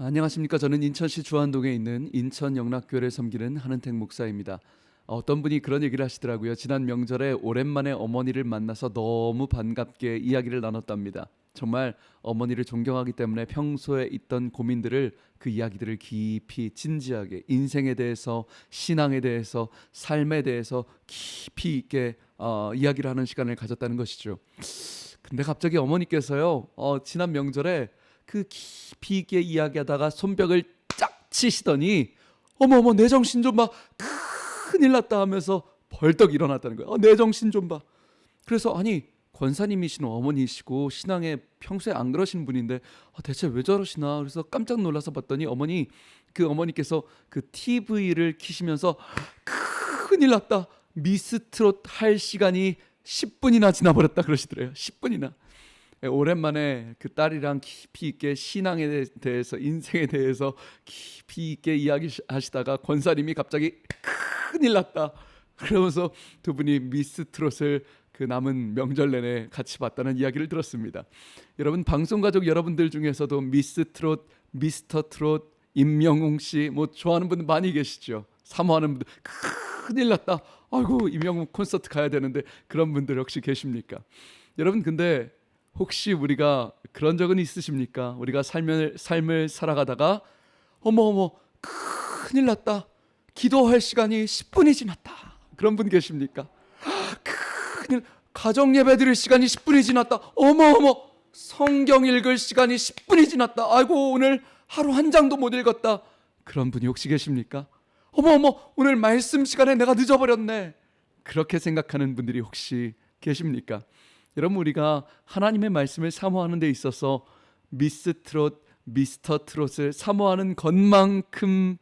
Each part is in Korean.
안녕하십니까. 저는 인천시 주안동에 있는 인천영락교회를 섬기는 한은택 목사입니다. 어떤 분이 그런 얘기를 하시더라고요. 지난 명절에 오랜만에 어머니를 만나서 너무 반갑게 이야기를 나눴답니다. 정말 어머니를 존경하기 때문에 평소에 있던 고민들을, 그 이야기들을 깊이 진지하게, 인생에 대해서, 신앙에 대해서, 삶에 대해서 깊이 있게 이야기를 하는 시간을 가졌다는 것이죠. 근데 갑자기 어머니께서요, 지난 명절에 그 깊이 있게 이야기하다가 손뼉을 쫙 치시더니 어머 내 정신 좀 봐, 큰일 났다 하면서 벌떡 일어났다는 거예요. 내 정신 좀 봐. 그래서 아니, 권사님이신 어머니시고 신앙에 평소에 안 그러신 분인데 대체 왜 저러시나, 그래서 깜짝 놀라서 봤더니 어머니께서 그 TV를 키시면서 큰일 났다, 미스트롯 할 시간이 10분이나 지나버렸다 그러시더래요. 10분이나. 오랜만에 그 딸이랑 깊이 있게 신앙에 대해서, 인생에 대해서 깊이 있게 이야기하시다가 권사님이 갑자기 큰일 났다 그러면서 두 분이 미스트롯을 그 남은 명절 내내 같이 봤다는 이야기를 들었습니다. 여러분, 방송가족 여러분들 중에서도 미스트롯, 미스터트롯, 임영웅 씨 뭐 좋아하는 분들 많이 계시죠. 사모하는 분들, 큰일 났다, 아이고 임영웅 콘서트 가야 되는데, 그런 분들 혹시 계십니까? 여러분, 근데 혹시 우리가 그런 적은 있으십니까? 우리가 삶을 살아가다가 어머 큰일 났다, 기도할 시간이 10분이 지났다, 그런 분 계십니까? 큰일, 가정 예배 드릴 시간이 10분이 지났다, 어머 성경 읽을 시간이 10분이 지났다, 아이고 오늘 하루 한 장도 못 읽었다, 그런 분이 혹시 계십니까? 어머 오늘 말씀 시간에 내가 늦어버렸네, 그렇게 생각하는 분들이 혹시 계십니까? 여러분, 우리가 하나님의 말씀을 사모하는 데 있어서 미스트롯, 미스터트롯을 사모하는 것만큼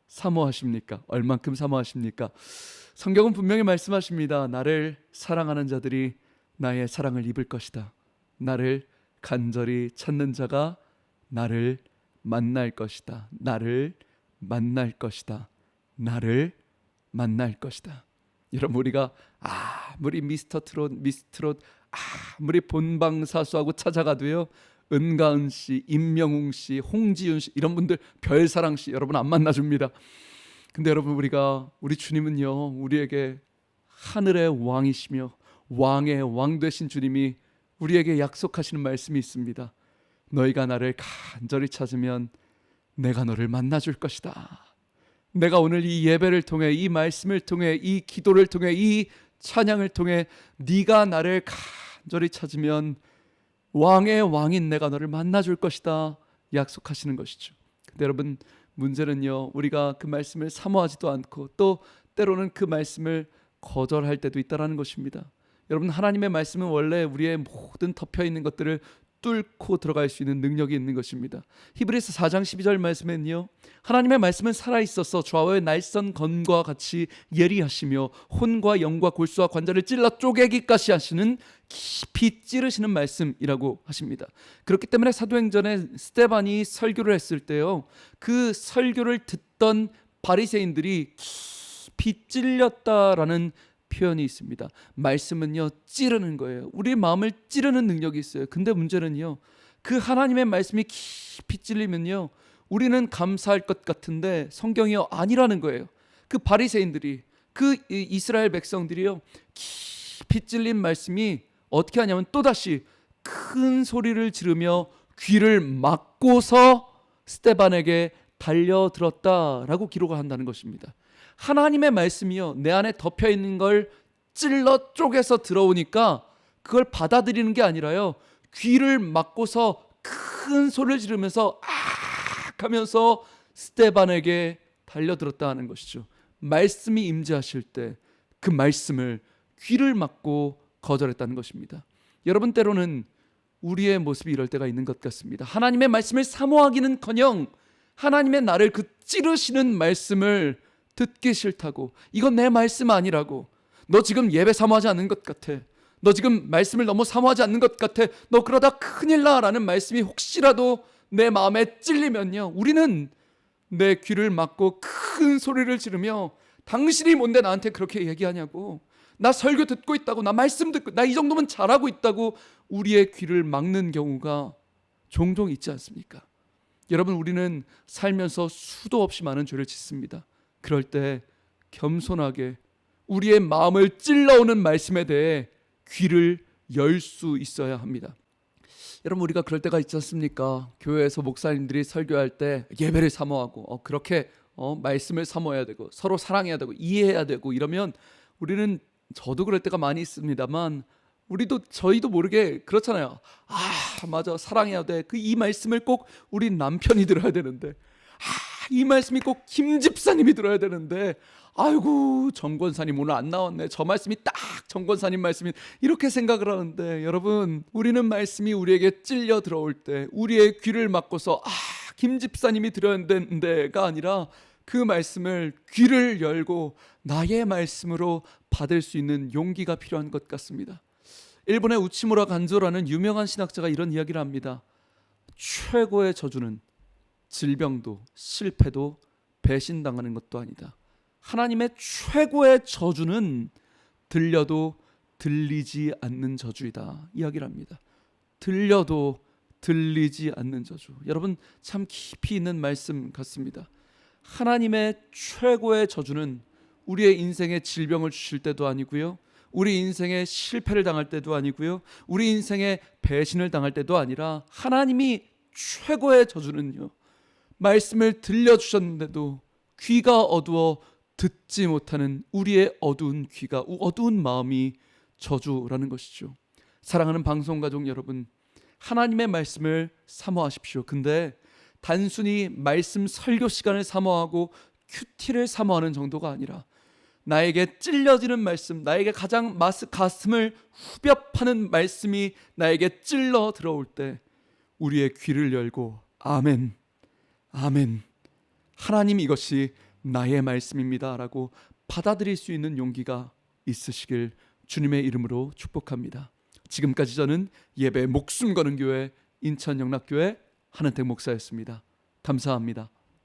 사모하십니까? 얼만큼 사모하십니까? 성경은 분명히 말씀하십니다. 나를 사랑하는 자들이 나의 사랑을 입을 것이다. 나를 간절히 찾는 자가 나를 만날 것이다. 나를 만날 것이다. 나를 만날 것이다. 여러분, 우리가 아무리 미스터트롯, 미스트롯 아무리 본방사수하고 찾아가도요, 은가은 씨, 임명웅 씨, 홍지윤 씨, 이런 분들, 별사랑 씨, 여러분 안 만나줍니다. 근데 여러분, 우리 주님은요, 우리에게 하늘의 왕이시며 왕의 왕 되신 주님이 우리에게 약속하시는 말씀이 있습니다. 너희가 나를 간절히 찾으면 내가 너를 만나줄 것이다. 내가 오늘 이 예배를 통해, 이 말씀을 통해, 이 기도를 통해, 이 찬양을 통해 네가 나를 간절히 찾으면 왕의 왕인 내가 너를 만나줄 것이다 약속하시는 것이죠. 근데 여러분, 문제는요, 우리가 그 말씀을 사모하지도 않고 또 때로는 그 말씀을 거절할 때도 있다는 것입니다. 여러분, 하나님의 말씀은 원래 우리의 모든 덮여있는 것들을 뚫고 들어갈 수 있는 능력이 있는 것입니다. 히브리서 4장 12절 말씀에는요, 하나님의 말씀은 살아있어서 좌우의 날선 검과 같이 예리하시며 혼과 영과 골수와 관절을 찔러 쪼개기까지 하시는, 깊이 찌르시는 말씀이라고 하십니다. 그렇기 때문에 사도행전에 스데반이 설교를 했을 때요, 그 설교를 듣던 바리새인들이 깊이 찔렸다라는 표현이 있습니다. 말씀은요, 찌르는 거예요. 우리의 마음을 찌르는 능력이 있어요. 근데 문제는요, 그 하나님의 말씀이 깊이 찔리면요, 우리는 감사할 것 같은데 성경이요, 아니라는 거예요. 그 바리새인들이, 그 이스라엘 백성들이요, 깊이 찔린 말씀이 어떻게 하냐면 또다시 큰 소리를 지르며 귀를 막고서 스데반에게 달려들었다라고 기록을 한다는 것입니다. 하나님의 말씀이요, 내 안에 덮여있는 걸 찔러 쪼개서 들어오니까 그걸 받아들이는 게 아니라요, 귀를 막고서 큰 소리를 지르면서 하면서 스데반에게 달려들었다 하는 것이죠. 말씀이 임재하실 때 그 말씀을 귀를 막고 거절했다는 것입니다. 여러분, 때로는 우리의 모습이 이럴 때가 있는 것 같습니다. 하나님의 말씀을 사모하기는커녕 하나님의 나를 그 찌르시는 말씀을 듣기 싫다고, 이건 내 말씀 아니라고, 너 지금 예배 사모하지 않는 것 같아, 너 지금 말씀을 너무 사모하지 않는 것 같아, 너 그러다 큰일 나 라는 말씀이 혹시라도 내 마음에 찔리면요, 우리는 내 귀를 막고 큰 소리를 지르며 당신이 뭔데 나한테 그렇게 얘기하냐고, 나 설교 듣고 있다고, 나 말씀 듣고, 나 이 정도면 잘하고 있다고 우리의 귀를 막는 경우가 종종 있지 않습니까? 여러분, 우리는 살면서 수도 없이 많은 죄를 짓습니다. 그럴 때 겸손하게 우리의 마음을 찔러오는 말씀에 대해 귀를 열 수 있어야 합니다. 여러분, 우리가 그럴 때가 있지 않습니까? 교회에서 목사님들이 설교할 때 예배를 사모하고 그렇게 말씀을 사모해야 되고 서로 사랑해야 되고 이해해야 되고 이러면 우리는, 저도 그럴 때가 많이 있습니다만, 저희도 모르게 그렇잖아요. 맞아, 사랑해야 돼. 이 말씀을 꼭 우리 남편이 들어야 되는데, 이 말씀이 꼭 김 집사님이 들어야 되는데, 아이고 정 권사님 오늘 안 나왔네. 저 말씀이 딱 정 권사님 말씀이, 이렇게 생각을 하는데, 여러분, 우리는 말씀이 우리에게 찔려 들어올 때 우리의 귀를 막고서 김 집사님이 들어야 되는데가 아니라 그 말씀을 귀를 열고 나의 말씀으로 받을 수 있는 용기가 필요한 것 같습니다. 일본의 우치무라 간조라는 유명한 신학자가 이런 이야기를 합니다. 최고의 저주는 질병도 실패도 배신당하는 것도 아니다. 하나님의 최고의 저주는 들려도 들리지 않는 저주이다, 이야기를 합니다. 들려도 들리지 않는 저주. 여러분, 참 깊이 있는 말씀 같습니다. 하나님의 최고의 저주는 우리의 인생에 질병을 주실 때도 아니고요, 우리 인생에 실패를 당할 때도 아니고요, 우리 인생에 배신을 당할 때도 아니라, 하나님이 최고의 저주는요, 말씀을 들려주셨는데도 귀가 어두워 듣지 못하는 우리의 어두운 귀가, 어두운 마음이 저주라는 것이죠. 사랑하는 방송가족 여러분, 하나님의 말씀을 사모하십시오. 근데 단순히 말씀 설교 시간을 사모하고 큐티를 사모하는 정도가 아니라, 나에게 찔려지는 말씀, 나에게 가장 가슴을 후벼 파는 말씀이 나에게 찔러 들어올 때 우리의 귀를 열고 아멘, 아멘, 하나님 이것이 나의 말씀입니다 라고 받아들일 수 있는 용기가 있으시길 주님의 이름으로 축복합니다. 지금까지 저는 예배에 목숨 거는 교회 인천영락교회 한은택 목사였습니다. 감사합니다.